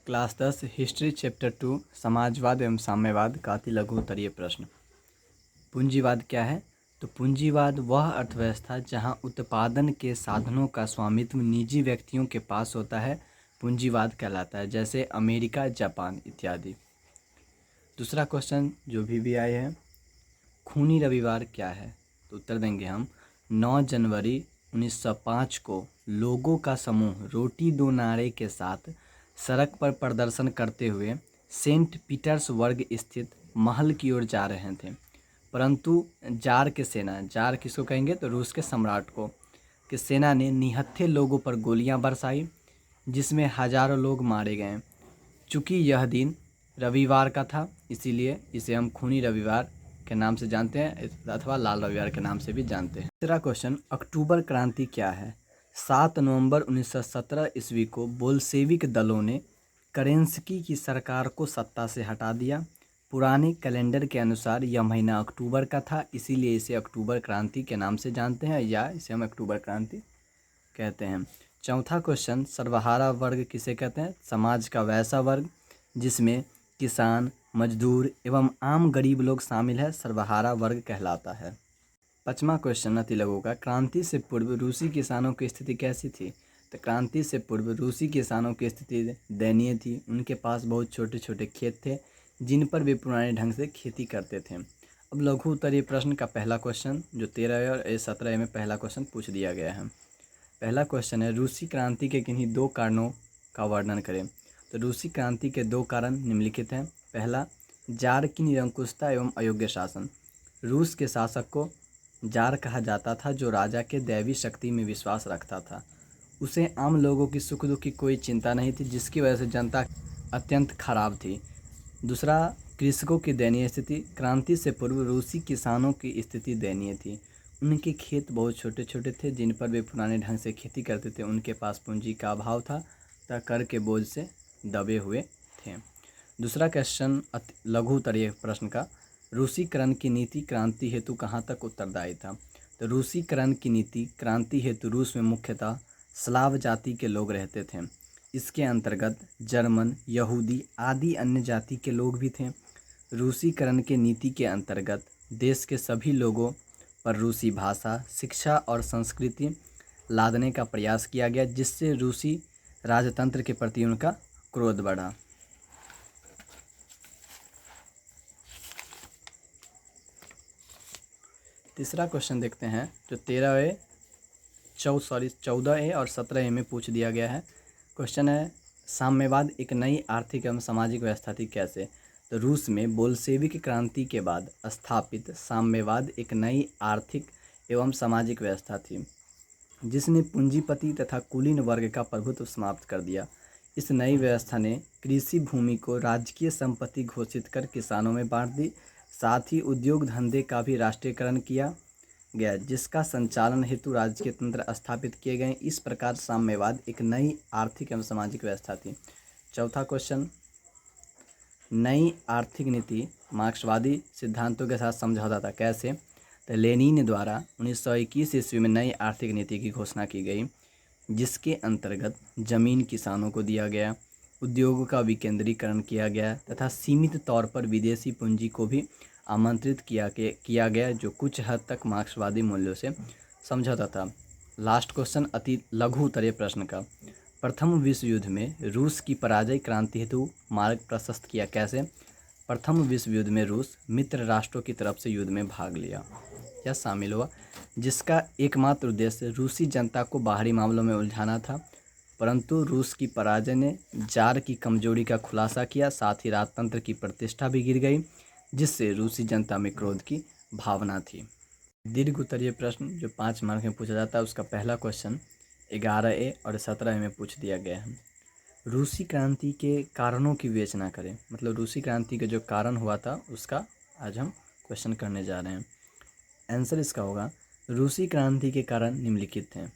Class 10 history chapter 2 समाजवाद एवं साम्यवाद का अति लघु उत्तरीय प्रश्न। पूंजीवाद क्या है? तो पूंजीवाद वह अर्थव्यवस्था जहां उत्पादन के साधनों का स्वामित्व निजी व्यक्तियों के पास होता है पूंजीवाद कहलाता है, जैसे अमेरिका, जापान इत्यादि। दूसरा क्वेश्चन जो भी आए है, खूनी रविवार क्या है? तो उत्तर देंगे हम 9 जनवरी 1905 को लोगों का समूह रोटी दो नारे के साथ सड़क पर प्रदर्शन करते हुए सेंट पीटर्सबर्ग स्थित महल की ओर जा रहे थे, परंतु जार के सेना, जार किसको कहेंगे तो रूस के सम्राट को, कि सेना ने निहत्थे लोगों पर गोलियां बरसाई जिसमें हजारों लोग मारे गए। चूँकि यह दिन रविवार का था इसीलिए इसे हम खूनी रविवार के नाम से जानते हैं अथवा लाल रविवार के नाम से भी जानते हैं। तीसरा क्वेश्चन, अक्टूबर क्रांति क्या है? 7 नवंबर 1917 ईस्वी को बोल्शेविक दलों ने केरेंस्की की सरकार को सत्ता से हटा दिया। पुराने कैलेंडर के अनुसार यह महीना अक्टूबर का था, इसीलिए इसे अक्टूबर क्रांति के नाम से जानते हैं या इसे हम अक्टूबर क्रांति कहते हैं। चौथा क्वेश्चन, सर्वहारा वर्ग किसे कहते हैं? समाज का वैसा वर्ग जिसमें किसान, मजदूर एवं आम गरीब लोग शामिल है, सर्वहारा वर्ग कहलाता है। पांचवा क्वेश्चन अति लघु का, क्रांति से पूर्व रूसी किसानों की स्थिति कैसी थी? तो क्रांति से पूर्व रूसी किसानों की स्थिति दयनीय थी। उनके पास बहुत छोटे छोटे खेत थे जिन पर वे पुराने ढंग से खेती करते थे। अब लघु उत्तरीय प्रश्न का पहला क्वेश्चन जो 13 और 17 में पहला क्वेश्चन पूछ दिया गया है। पहला क्वेश्चन है, रूसी क्रांति के किन्हीं दो कारणों का वर्णन करें। तो रूसी क्रांति के दो कारण निम्नलिखित हैं। पहला, जार की निरंकुशता एवं अयोग्य शासन। रूस के शासक को जार कहा जाता था जो राजा के दैवी शक्ति में विश्वास रखता था। उसे आम लोगों की सुख दुख की कोई चिंता नहीं थी, जिसकी वजह से जनता अत्यंत खराब थी। दूसरा, कृषकों की दयनीय स्थिति। क्रांति से पूर्व रूसी किसानों की स्थिति दयनीय थी। उनके खेत बहुत छोटे छोटे थे जिन पर वे पुराने ढंग से खेती करते थे। उनके पास पूंजी का अभाव था तथा कर के बोझ से दबे हुए थे। दूसरा क्वेश्चन लघु उत्तरीय प्रश्न का, रूसीकरण की नीति क्रांति हेतु कहाँ तक उत्तरदायी था? तो रूसीकरण की नीति क्रांति हेतु रूस में मुख्यतः स्लाव जाति के लोग रहते थे। इसके अंतर्गत जर्मन, यहूदी आदि अन्य जाति के लोग भी थे। रूसीकरण के नीति के अंतर्गत देश के सभी लोगों पर रूसी भाषा, शिक्षा और संस्कृति लादने का प्रयास किया गया, जिससे रूसी राजतंत्र के प्रति उनका क्रोध बढ़ा। तीसरा क्वेश्चन देखते हैं जो 14A और 17A में पूछ दिया गया है। क्वेश्चन है, साम्यवाद एक नई आर्थिक एवं सामाजिक व्यवस्था थी कैसे? तो रूस में बोल्शेविक क्रांति के बाद स्थापित साम्यवाद एक नई आर्थिक एवं सामाजिक व्यवस्था थी जिसने पूंजीपति तथा कुलीन वर्ग का प्रभुत्व समाप्त कर दिया। इस नई व्यवस्था ने कृषि भूमि को राजकीय संपत्ति घोषित कर किसानों में बांट दी। साथ ही उद्योग धंधे का भी राष्ट्रीयकरण किया गया, जिसका संचालन हेतु राजकीय तंत्र स्थापित किए गए। इस प्रकार साम्यवाद एक नई आर्थिक एवं सामाजिक व्यवस्था थी। चौथा क्वेश्चन, नई आर्थिक नीति मार्क्सवादी सिद्धांतों के साथ समझौता था कैसे? तो लेनिन द्वारा 1921 ईस्वी में नई आर्थिक नीति की घोषणा की गई, जिसके अंतर्गत जमीन किसानों को दिया गया, उद्योगों का विकेंद्रीकरण किया गया तथा सीमित तौर पर विदेशी पूंजी को भी आमंत्रित किया गया, जो कुछ हद तक मार्क्सवादी मूल्यों से समझौता था। लास्ट क्वेश्चन अति लघु उत्तरीय प्रश्न का, प्रथम विश्व युद्ध में रूस की पराजय क्रांति हेतु मार्ग प्रशस्त किया कैसे? प्रथम विश्व युद्ध में रूस मित्र राष्ट्रों की तरफ से युद्ध में भाग लिया या शामिल हुआ, जिसका एकमात्र उद्देश्य रूसी जनता को बाहरी मामलों में उलझाना था। परंतु रूस की पराजय ने जार की कमजोरी का खुलासा किया, साथ ही राजतंत्र की प्रतिष्ठा भी गिर गई, जिससे रूसी जनता में क्रोध की भावना थी। दीर्घ उत्तरीय प्रश्न जो 5 मार्क में पूछा जाता है, उसका पहला क्वेश्चन 11A और 17A में पूछ दिया गया है। रूसी क्रांति के कारणों की विवेचना करें, मतलब रूसी क्रांति के जो कारण हुआ था उसका आज हम क्वेश्चन करने जा रहे हैं। आंसर इसका होगा, रूसी क्रांति के कारण निम्नलिखित हैं।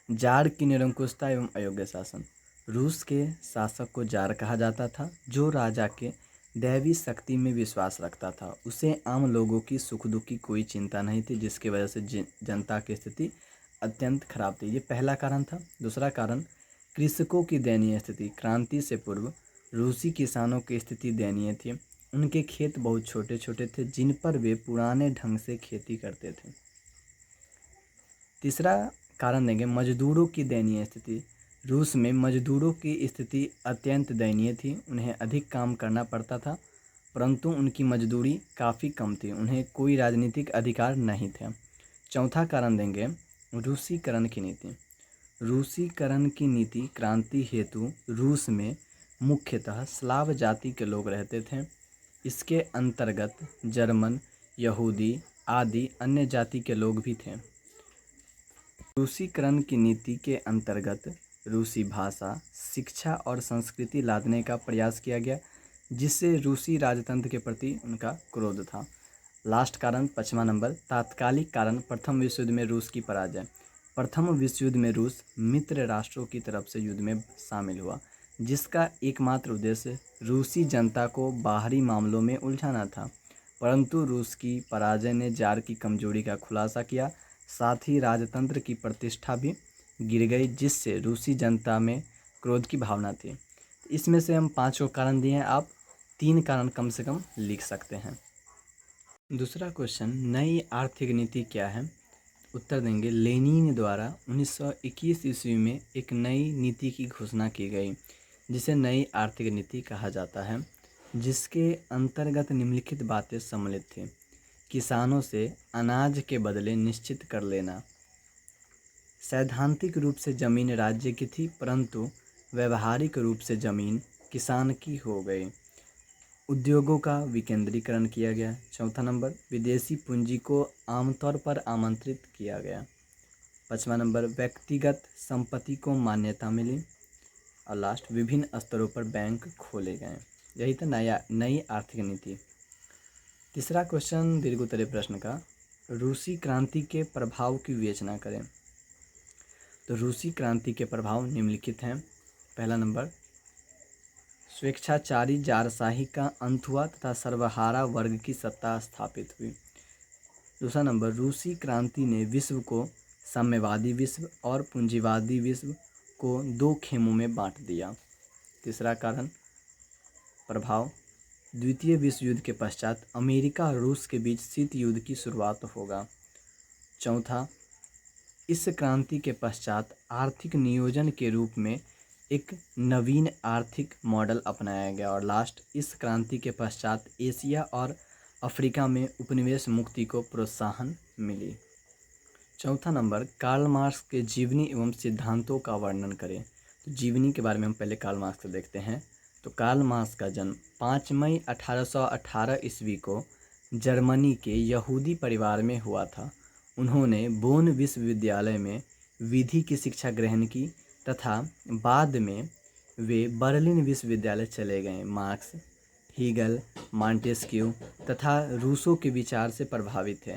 जार की निरंकुशता एवं अयोग्य शासन। रूस के शासक को जार कहा जाता था जो राजा के दैवी शक्ति में विश्वास रखता था। उसे आम लोगों की सुख दुख की कोई चिंता नहीं थी, जिसकी वजह से जनता की स्थिति अत्यंत खराब थी। ये पहला कारण था। दूसरा कारण, कृषकों की दयनीय स्थिति। क्रांति से पूर्व रूसी किसानों की स्थिति दयनीय थी। उनके खेत बहुत छोटे छोटे थे जिन पर वे पुराने ढंग से खेती करते थे। तीसरा कारण देंगे मजदूरों की दयनीय स्थिति। रूस में मजदूरों की स्थिति अत्यंत दयनीय थी। उन्हें अधिक काम करना पड़ता था परंतु उनकी मजदूरी काफ़ी कम थी। उन्हें कोई राजनीतिक अधिकार नहीं थे। चौथा कारण देंगे रूसीकरण की नीति। रूसीकरण की नीति क्रांति हेतु रूस में मुख्यतः स्लाव जाति के लोग रहते थे। इसके अंतर्गत जर्मन, यहूदी आदि अन्य जाति के लोग भी थे। रूसीकरण की नीति के अंतर्गत रूसी भाषा, शिक्षा और संस्कृति लादने का प्रयास किया गया जिससे रूसी राजतंत्र के प्रति उनका क्रोध था। लास्ट कारण 5वां नंबर तात्कालिक कारण प्रथम विश्व युद्ध में रूस की पराजय। प्रथम विश्व युद्ध में रूस मित्र राष्ट्रों की तरफ से युद्ध में शामिल हुआ जिसका एकमात्र उद्देश्य रूसी जनता को बाहरी मामलों में उलझाना था। परंतु रूस की पराजय ने जार की कमजोरी का खुलासा किया, साथ ही राजतंत्र की प्रतिष्ठा भी गिर गई जिससे रूसी जनता में क्रोध की भावना थी। इसमें से हम 5 को कारण दिए हैं, आप 3 कारण कम से कम लिख सकते हैं। दूसरा क्वेश्चन, नई आर्थिक नीति क्या है? उत्तर देंगे लेनिन द्वारा 1921 ईस्वी में एक नई नीति की घोषणा की गई जिसे नई आर्थिक नीति कहा जाता है, जिसके अंतर्गत निम्नलिखित बातें सम्मिलित थी। किसानों से अनाज के बदले निश्चित कर लेना। सैद्धांतिक रूप से जमीन राज्य की थी परंतु व्यवहारिक रूप से जमीन किसान की हो गई। उद्योगों का विकेंद्रीकरण किया गया। चौथा नंबर विदेशी पूंजी को आमतौर पर आमंत्रित किया गया। 5वां नंबर व्यक्तिगत संपत्ति को मान्यता मिली। और लास्ट विभिन्न स्तरों पर बैंक खोले गए। यही था नई आर्थिक नीति। तीसरा क्वेश्चन दीर्घोत्तरीय प्रश्न का, रूसी क्रांति के प्रभाव की विवेचना करें। तो रूसी क्रांति के प्रभाव निम्नलिखित हैं। पहला नंबर स्वेच्छाचारी जारशाही का अंत हुआ तथा सर्वहारा वर्ग की सत्ता स्थापित हुई। दूसरा नंबर रूसी क्रांति ने विश्व को साम्यवादी विश्व और पूंजीवादी विश्व को 2 खेमों में बांट दिया। तीसरा कारण प्रभाव द्वितीय विश्व युद्ध के पश्चात अमेरिका और रूस के बीच शीत युद्ध की शुरुआत होगा। चौथा इस क्रांति के पश्चात आर्थिक नियोजन के रूप में एक नवीन आर्थिक मॉडल अपनाया गया। और लास्ट इस क्रांति के पश्चात एशिया और अफ्रीका में उपनिवेश मुक्ति को प्रोत्साहन मिली। चौथा नंबर कार्ल मार्क्स के जीवनी एवं सिद्धांतों का वर्णन करें। तो जीवनी के बारे में हम पहले कार्ल मार्क्स से देखते हैं। तो कार्ल मार्क्स का जन्म 5 मई 1818 ईस्वी को जर्मनी के यहूदी परिवार में हुआ था। उन्होंने बोन विश्वविद्यालय में विधि की शिक्षा ग्रहण की तथा बाद में वे बर्लिन विश्वविद्यालय चले गए। मार्क्स हीगल, मॉन्टेस्क्यू तथा रूसो के विचार से प्रभावित थे।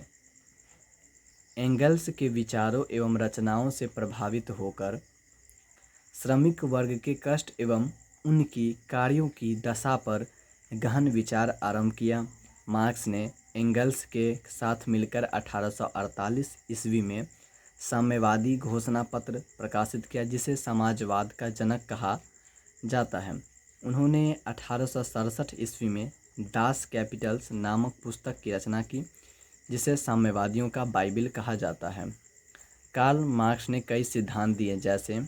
एंगल्स के विचारों एवं रचनाओं से प्रभावित होकर श्रमिक वर्ग के कष्ट एवं उनकी कार्यों की दशा पर गहन विचार आरंभ किया। मार्क्स ने एंगल्स के साथ मिलकर 1848 ईस्वी में साम्यवादी घोषणा पत्र प्रकाशित किया जिसे समाजवाद का जनक कहा जाता है। उन्होंने 1867 ईस्वी में दास कैपिटल्स नामक पुस्तक की रचना की जिसे साम्यवादियों का बाइबिल कहा जाता है। कार्ल मार्क्स ने कई सिद्धांत दिए जैसे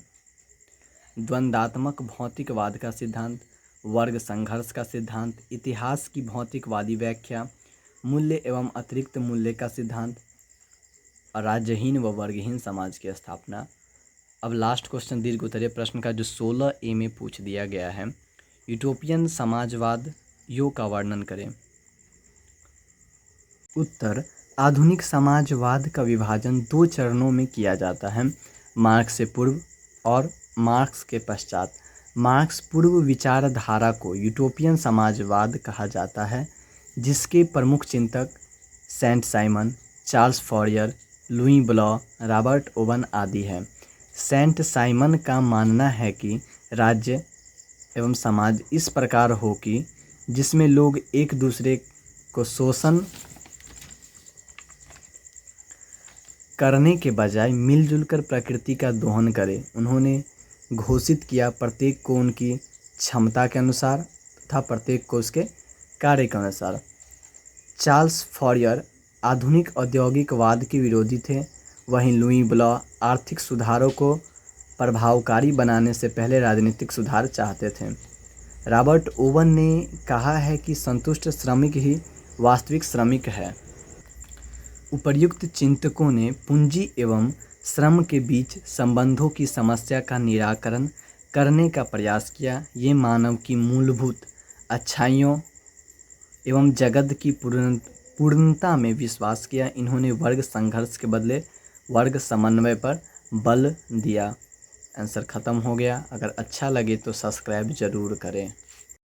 द्वंद्वात्मक भौतिकवाद का सिद्धांत, वर्ग संघर्ष का सिद्धांत, इतिहास की भौतिकवादी व्याख्या, मूल्य एवं अतिरिक्त मूल्य का सिद्धांत, राज्यहीन व वर्गहीन समाज की स्थापना। अब लास्ट क्वेश्चन दीर्घोत्तरीय प्रश्न का जो 16A में पूछ दिया गया है, यूटोपियन समाजवाद योग का वर्णन करें। उत्तर आधुनिक समाजवाद का विभाजन 2 चरणों में किया जाता है, मार्क्स से पूर्व और मार्क्स के पश्चात। मार्क्स पूर्व विचारधारा को यूटोपियन समाजवाद कहा जाता है जिसके प्रमुख चिंतक Saint Simon, Charles Fourier, Louis Blanc, Robert Owen आदि हैं। सेंट साइमन का मानना है कि राज्य एवं समाज इस प्रकार हो कि जिसमें लोग एक दूसरे को शोषण करने के बजाय मिलजुल कर प्रकृति का दोहन करें। उन्होंने घोषित किया, प्रत्येक को उनकी क्षमता के अनुसार तथा प्रत्येक को उसके कार्य के अनुसार। चार्ल्स फॉरियर आधुनिक औद्योगिकवाद के विरोधी थे, वहीं लुई ब्लॉ आर्थिक सुधारों को प्रभावकारी बनाने से पहले राजनीतिक सुधार चाहते थे। रॉबर्ट ओवन ने कहा है कि संतुष्ट श्रमिक ही वास्तविक श्रमिक है। उपर्युक्त चिंतकों ने पूंजी एवं श्रम के बीच संबंधों की समस्या का निराकरण करने का प्रयास किया। ये मानव की मूलभूत अच्छाइयों एवं जगत की पूर्णता में विश्वास किया। इन्होंने वर्ग संघर्ष के बदले वर्ग समन्वय पर बल दिया। आंसर ख़त्म हो गया। अगर अच्छा लगे तो सब्सक्राइब ज़रूर करें।